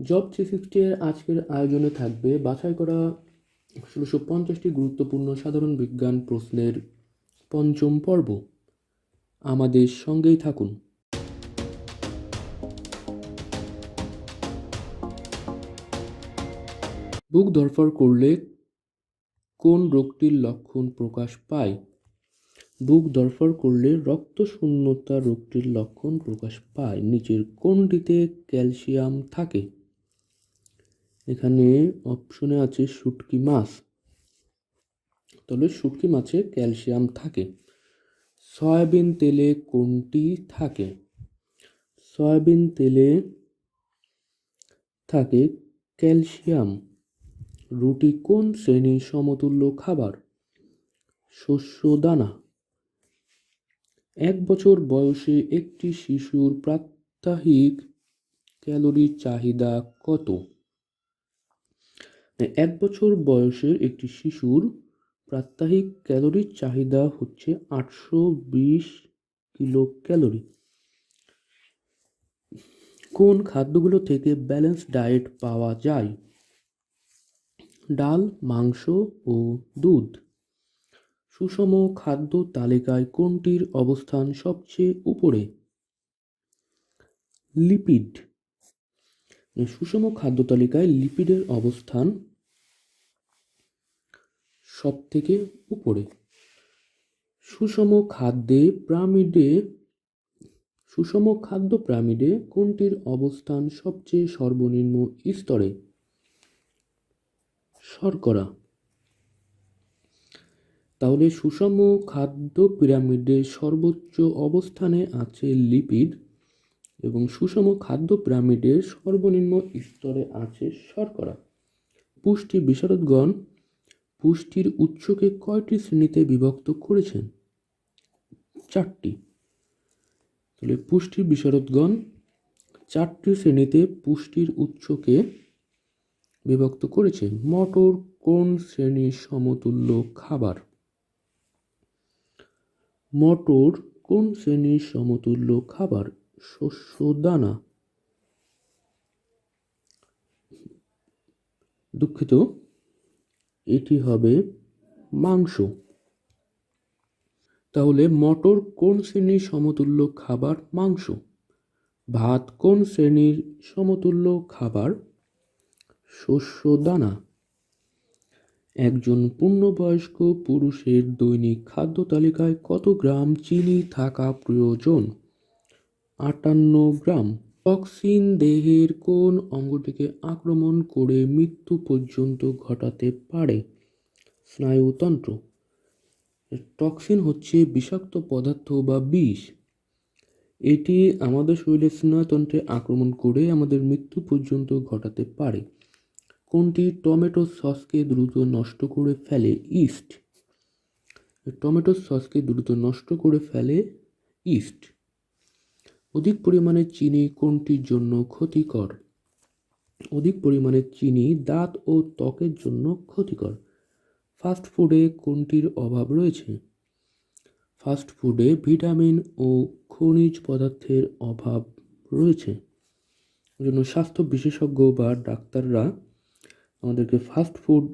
Job 360 এর আজকের আয়োজনে থাকবে বাছাই করা ১৬৫০টি গুরুত্বপূর্ণ সাধারণ বিজ্ঞান প্রশ্নের পঞ্চম পর্ব। আমাদের সঙ্গেই থাকুন। বুক ধড়ফড় করলে কোন রোগটির লক্ষণ প্রকাশ পায়? বুক ধড়ফড় করলে রক্তশূন্যতা রোগটির লক্ষণ প্রকাশ পায়। নিচের কোনটিতে ক্যালসিয়াম থাকে? এখানে অপশনে আছে শুটকি মাছ। তবে শুটকি মাছে ক্যালসিয়াম থাকে। সয়াবিন তেলে কোনটি থাকে? সয়াবিন তেলে থাকে ক্যালসিয়াম। রুটি কোন শ্রেণীর সমতুল্য খাবার? শস্য দানা। ১ বছর বয়সে একটি শিশুর প্রাত্যহিক ক্যালোরির চাহিদা কত? ১ বছর বয়সের একটি শিশুর প্রাত্যহিক ক্যালোরির চাহিদা হচ্ছে ৮২০ কিলো ক্যালোরি। কোন খাদ্যগুলো থেকে ব্যালেন্স ডায়েট পাওয়া যায়? ডাল, মাংস ও দুধ। সুষম খাদ্য তালিকায় কোনটির অবস্থান সবচেয়ে উপরে? লিপিড। সুষম খাদ্য তালিকায় লিপিডের অবস্থান সবথেকে উপরে। সুষম খাদ্য পিরামিডে কোনটির অবস্থান সবচেয়ে সর্বনিম্ন স্তরে? শর্করা। তাহলে সুষম খাদ্য পিরামিডের সর্বোচ্চ অবস্থানে আছে লিপিড এবং সুষম খাদ্য পিরামিডের সর্বনিম্ন স্তরে আছে শর্করা। পুষ্টি বিশারদগণ পুষ্টির উৎসকে কয়টি শ্রেণীতে বিভক্ত করেছেন? 4টি। তাহলে পুষ্টির বিশারদগণ 4টি শ্রেণীতে পুষ্টির উৎসকে বিভক্ত করেছে। মটর কোন শ্রেণীর সমতুল্য খাবার? মটর কোন শ্রেণীর সমতুল্য খাবার? শস্য দানা। দুঃখিত, এটি হবে মাংস। তাহলে মটর কোন শ্রেণীর সমতুল্য খাবার? মাংস। ভাত কোন শ্রেণীর সমতুল্য খাবার? শস্য দানা। একজন পূর্ণবয়স্ক পুরুষের দৈনিক খাদ্য তালিকায় কত গ্রাম চিনি থাকা প্রয়োজন? 58 গ্রাম। টক্সিন দেহের কোন অঙ্গটিকে আক্রমণ করে মৃত্যু পর্যন্ত ঘটাতে পারে? স্নায়ুতন্ত্র। টক্সিন হচ্ছে বিষাক্ত পদার্থ বা বিষ। এটি আমাদের শরীরের স্নায়ুতন্ত্রে আক্রমণ করে আমাদের মৃত্যু পর্যন্ত ঘটাতে পারে। কোনটি টমেটো সসকে দ্রুত নষ্ট করে ফেলে? ইস্ট। টমেটো সসকে দ্রুত নষ্ট করে ফেলে ইস্ট। অধিক পরিমাণে চিনি কোনটির জন্য ক্ষতিকর? অধিক পরিমাণে চিনি দাঁত ও ত্বকের জন্য ক্ষতিকর। ফাস্ট ফুডে কোনটির অভাব রয়েছে? ফাস্ট ফুডে ভিটামিন ও খনিজ পদার্থের অভাব রয়েছে। জন্য স্বাস্থ্য বিশেষজ্ঞ বা ডাক্তাররা আমাদেরকে ফাস্ট ফুড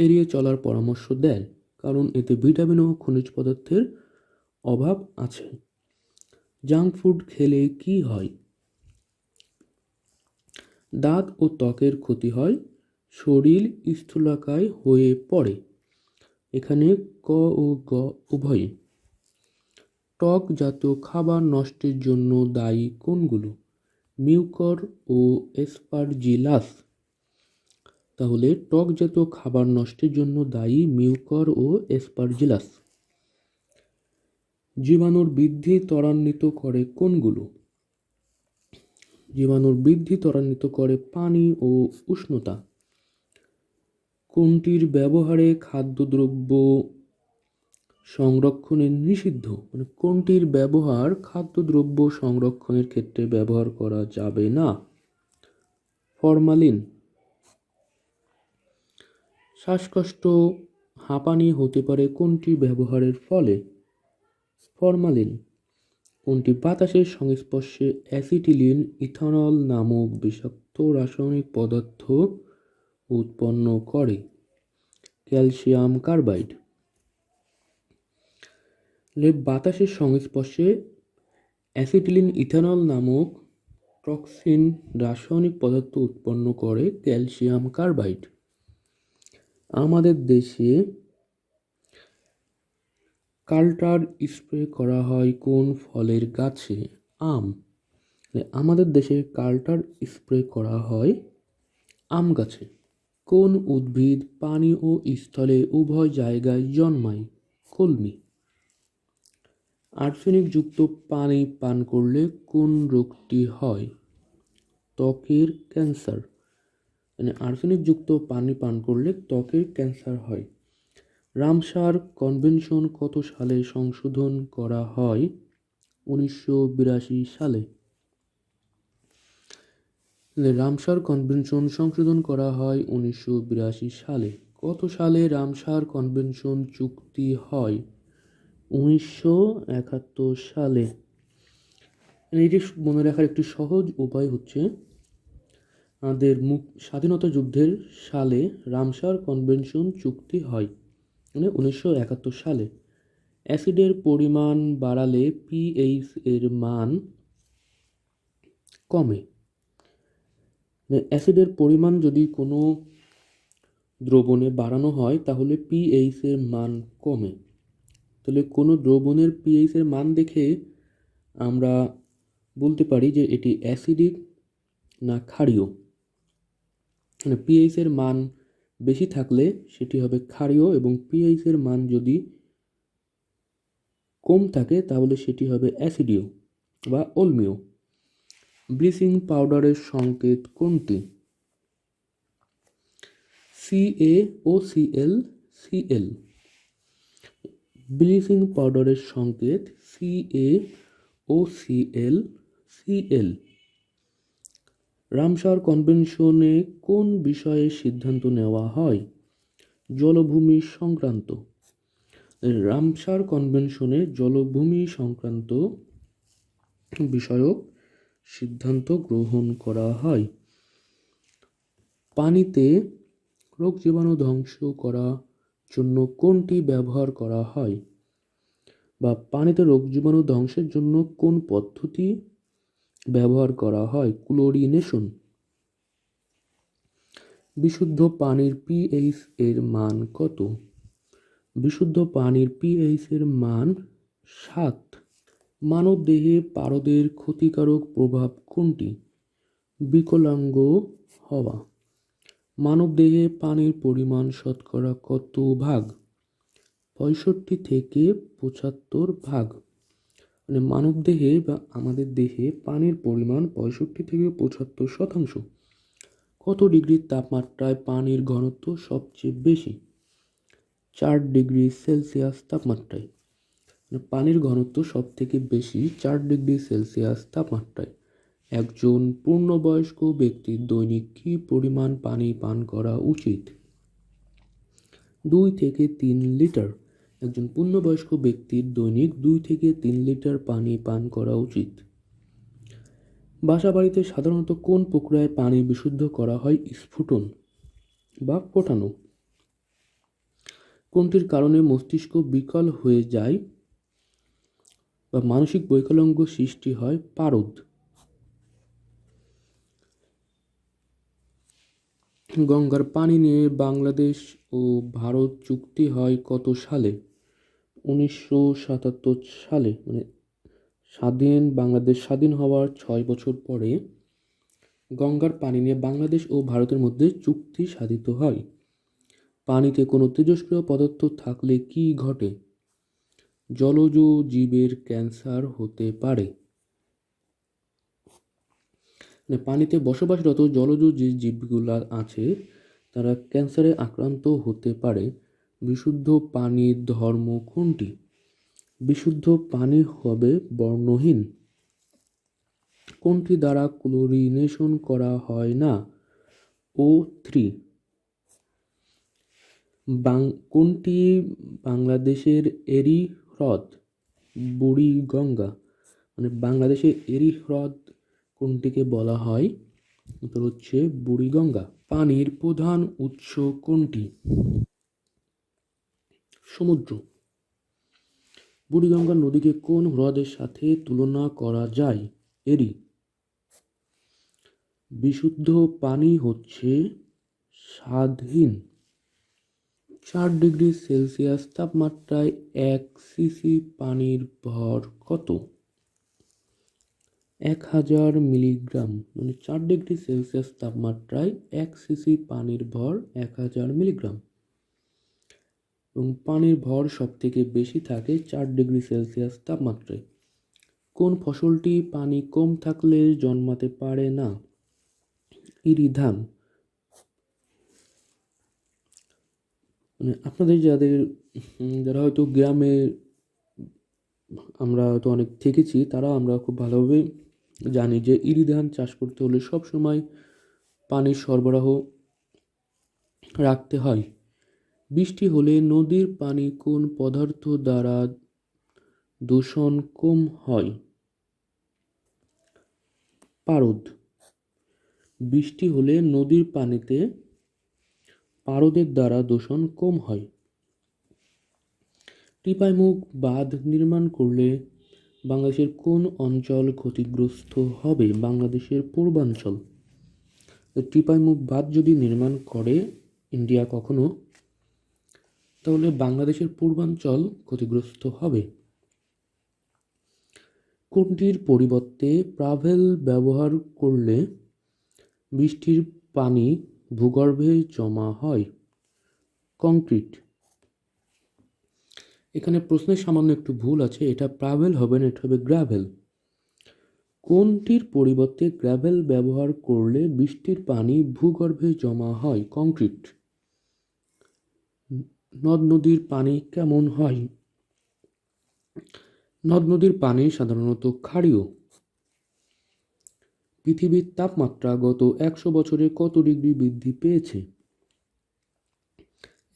এড়িয়ে চলার পরামর্শ দেন, কারণ এতে ভিটামিন ও খনিজ পদার্থের অভাব আছে। জাঙ্ক ফুড খেলে কি হয়? দাঁত ও ত্বকের ক্ষতি হয়, শরীর স্থূলকায় হয়ে পড়ে। এখানে ক ও গ উভয়ে। টক জাতীয় খাবার নষ্টের জন্য দায়ী কোনগুলো? মিউকর ও এসপারজিলাস। তাহলে টক জাতীয় খাবার নষ্টের জন্য দায়ী মিউকর ও এসপারজিলাস। জীবাণুর বৃদ্ধি ত্বরান্বিত করে কোনগুলো? জীবাণুর বৃদ্ধি ত্বরান্বিত করে পানি ও উষ্ণতা। কোনটির ব্যবহারে খাদ্যদ্রব্য সংরক্ষণে নিষিদ্ধ? কোনটির ব্যবহার খাদ্যদ্রব্য সংরক্ষণের ক্ষেত্রে ব্যবহার করা যাবে না? ফরমালিন। শ্বাসকষ্ট, হাঁপানি হতে পারে কোনটি ব্যবহারের ফলে? ফরমালিন। কোনটি বাতাসের সংস্পর্শে অ্যাসিটিলিন ইথানল নামক বিষাক্ত রাসায়নিক পদার্থ উৎপন্ন করে? Calcium carbide. বাতাসের সংস্পর্শে অ্যাসিটিলিন ইথানল নামক টক্সিন রাসায়নিক পদার্থ উৎপন্ন করে ক্যালসিয়াম কার্বাইড। আমাদের দেশে কাল্টার স্প্রে করা হয় কোন ফলের গাছে? আম। আমাদের দেশে কাল্টার স্প্রে করা হয় আম গাছে। কোন উদ্ভিদ পানি ও স্থলে উভয় জায়গায় জন্মায়? কলমি। আর্সেনিকযুক্ত পানি পান করলে কোন রোগটি হয়? ত্বকের ক্যান্সার। আর্সেনিকযুক্ত পানি পান করলে ত্বকের ক্যান্সার হয়। রামসার কনভেনশন কত সালে সংশোধন করা হয়? 1982 সালে। রামসার কনভেনশন সংশোধন করা হয় 1982 সালে। কত সালে রামসার কনভেনশন চুক্তি হয়? 1971 সালে। এটি মনে রাখার একটি সহজ উপায় হচ্ছে আমাদের স্বাধীনতা যুদ্ধের সালে রামসার কনভেনশন চুক্তি হয়, 1971 সালে। অ্যাসিডের পরিমাণ বাড়ালে পিএইচ এর মান কমে। অ্যাসিডের পরিমাণ যদি কোনো দ্রবণে বাড়ানো হয় তাহলে পিএইচ এর মান কমে। তাহলে কোনো দ্রবণের পিএইচ এর মান দেখে আমরা বলতে পারি যে এটি অ্যাসিডিক না ক্ষারীয়। পিএইচ এর মান বেশি থাকলে সেটি হবে ক্ষারীয় এবং পিএইচ এর মান যদি কম থাকে তাহলে সেটি হবে অ্যাসিডীয় বা অম্লীয়। ব্লিচিং পাউডারের সংকেত কোনটি? CaOCl Cl। ব্লিচিং পাউডারের সংকেত CaOCl Cl। রামসার কনভেনশনে কোন বিষয়ে সিদ্ধান্ত নেওয়া হয়? জলভূমি সংক্রান্ত। রামসার কনভেনশনে জলভূমি সংক্রান্ত বিষয়ক সিদ্ধান্ত গ্রহণ করা হয়। পানিতে রোগ জীবাণু ধ্বংস করার জন্য কোনটি ব্যবহার করা হয়? বা পানিতে রোগ জীবাণু ধ্বংসের জন্য কোন পদ্ধতি ব্যবহার করা হয়? ক্লোরিনেশন। বিশুদ্ধ পানির পিএইচ এর মান কত? বিশুদ্ধ পানির পিএইচ এর মান 7। মানবদেহে পারদের ক্ষতিকারক প্রভাব কোনটি? বিকলাঙ্গ হওয়া। মানবদেহে পানির পরিমাণ শতকরা কত ভাগ? 65 থেকে 75 ভাগ। মানবদেহে বা আমাদের দেহে পানির পরিমাণ 65 থেকে 75%। কত ডিগ্রি তাপমাত্রায় পানির ঘনত্ব সবচেয়ে বেশি? 4 ডিগ্রি সেলসিয়াস তাপমাত্রায়। পানির ঘনত্ব সব থেকে বেশি 4 ডিগ্রি সেলসিয়াস তাপমাত্রায়। একজন পূর্ণবয়স্ক ব্যক্তির দৈনিক কী পরিমাণ পানি পান করা উচিত? 2 থেকে 3 লিটার। একজন পূর্ণবয়স্ক ব্যক্তির দৈনিক 2 থেকে 3 লিটার পানি পান করা উচিত। বাসাবাড়িতে সাধারণত কোন প্রক্রিয়ায় পানি বিশুদ্ধ করা হয়? স্ফুটন বা ফোটানো। কোনটির কারণে মস্তিষ্ক বিকল হয়ে যায় বা মানসিক বৈকল্য সৃষ্টি হয়? পারদ। গঙ্গার পানি নিয়ে বাংলাদেশ ও ভারত চুক্তি হয় কত সালে? 1977 সালে। বাংলাদেশ স্বাধীন হওয়ার 6 বছর পরে গঙ্গার পানি নিয়ে বাংলাদেশ ও ভারতের মধ্যে চুক্তি সাধিত হয়। পানিতে কোনো তেজস্ক্রিয় পদার্থ থাকলে কি ঘটে? জলজ জীবের ক্যান্সার হতে পারে। পানিতে বসবাসরত জলজ যে জীবগুলো আছে তারা ক্যান্সারে আক্রান্ত হতে পারে। বিশুদ্ধ পানির ধর্ম কোনটি? বিশুদ্ধ পানি হবে বর্ণহীন। কোনটি দ্বারা ক্লোরিনেশন করা হয় না? O3। কোনটি বাংলাদেশের এরি হ্রদ? বুড়িগঙ্গা। বাংলাদেশের এরি হ্রদ কোনটিকে বলা হয়? উত্তর হচ্ছে বুড়িগঙ্গা। পানির প্রধান উৎস কোনটি? সমুদ্র। বুড়িগঙ্গা নদীকে কোন হ্রদের সাথে তুলনা করা যায়? এরি। বিশুদ্ধ পানি হচ্ছে স্বাদহীন। 4 ডিগ্রি সেলসিয়াস তাপমাত্রায় 1 সিসি পানির ভর কত? 1000 মিলিগ্রাম। 4 ডিগ্রি সেলসিয়াস তাপমাত্রায় 1 সিসি পানির ভর 1000 মিলিগ্রাম। এবং পানির ভর সব থেকে বেশি থাকে 4 ডিগ্রি সেলসিয়াস তাপমাত্রায়। কোন ফসলটি পানি কম থাকলে জন্মাতে পারে না? ইরি ধান। আপনাদের যারা হয়তো গ্রামে আমরা হয়তো অনেক থেকেছি, তারা আমরা খুব ভালোভাবে জানি যে ইরি ধান চাষ করতে হলে সবসময় পানির সরবরাহ রাখতে হয়। বৃষ্টি হলে নদীর পানি কোন পদার্থ দ্বারা দূষণ কম হয়? পারদ। বৃষ্টি হলে নদীর পানিতে পারদের দ্বারা দূষণ কম হয়। টিপাইমুখ বাঁধ নির্মাণ করলে বাংলাদেশের কোন অঞ্চল ক্ষতিগ্রস্ত হবে? বাংলাদেশের পূর্বাঞ্চল। টিপাইমুখ বাঁধ যদি নির্মাণ করে ইন্ডিয়া কখনো, তাহলে বাংলাদেশের পূর্বাঞ্চল ক্ষতিগ্রস্ত হবে। কোনটির পরিবর্তে প্রাভেল ব্যবহার করলে বৃষ্টির পানি ভূগর্ভে জমা হয়? কংক্রিট। এখানে প্রশ্নের সামান্য একটু ভুল আছে, এটা প্রাভেল হবে না, এটা হবে গ্র্যাভেল। কোনটির পরিবর্তে গ্র্যাভেল ব্যবহার করলে বৃষ্টির পানি ভূগর্ভে জমা হয়? কংক্রিট। নদ নদীর পানি কেমন হয়? নদ নদীর পানি সাধারণত ক্ষারীয়। পৃথিবীর তাপমাত্রা গত 100 বছরে কত ডিগ্রি বৃদ্ধি পেয়েছে?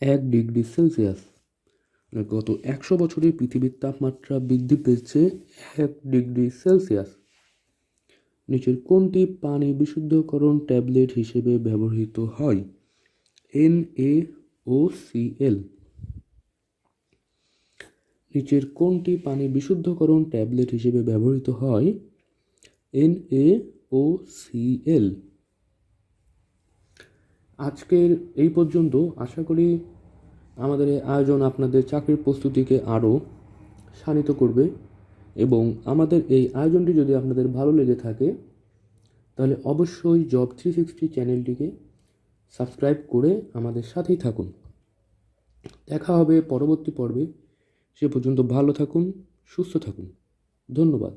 1 ডিগ্রি সেলসিয়াস। গত 100 বছরে পৃথিবীর তাপমাত্রা বৃদ্ধি পেয়েছে 1 ডিগ্রি সেলসিয়াস। নিচের কোনটি পানি বিশুদ্ধকরণ ট্যাবলেট হিসেবে ব্যবহৃত হয়? NaOCl। নিচের কোনটি পানি বিশুদ্ধকরণ ট্যাবলেট হিসেবে ব্যবহৃত হয়? NaOCl। আজকের এই পর্যন্ত। আশা করি আমাদের এই আয়োজন আপনাদের চাকরির প্রস্তুতিকে আরও শানিত করবে, এবং আমাদের এই আয়োজনটি যদি আপনাদের ভালো লেগে থাকে তাহলে অবশ্যই জব 360 চ্যানেলটিকে সাবস্ক্রাইব করে আমাদের সাথেই থাকুন। দেখা হবে পরবর্তী পর্বে। সে পর্যন্ত ভালো থাকুন, সুস্থ থাকুন। ধন্যবাদ।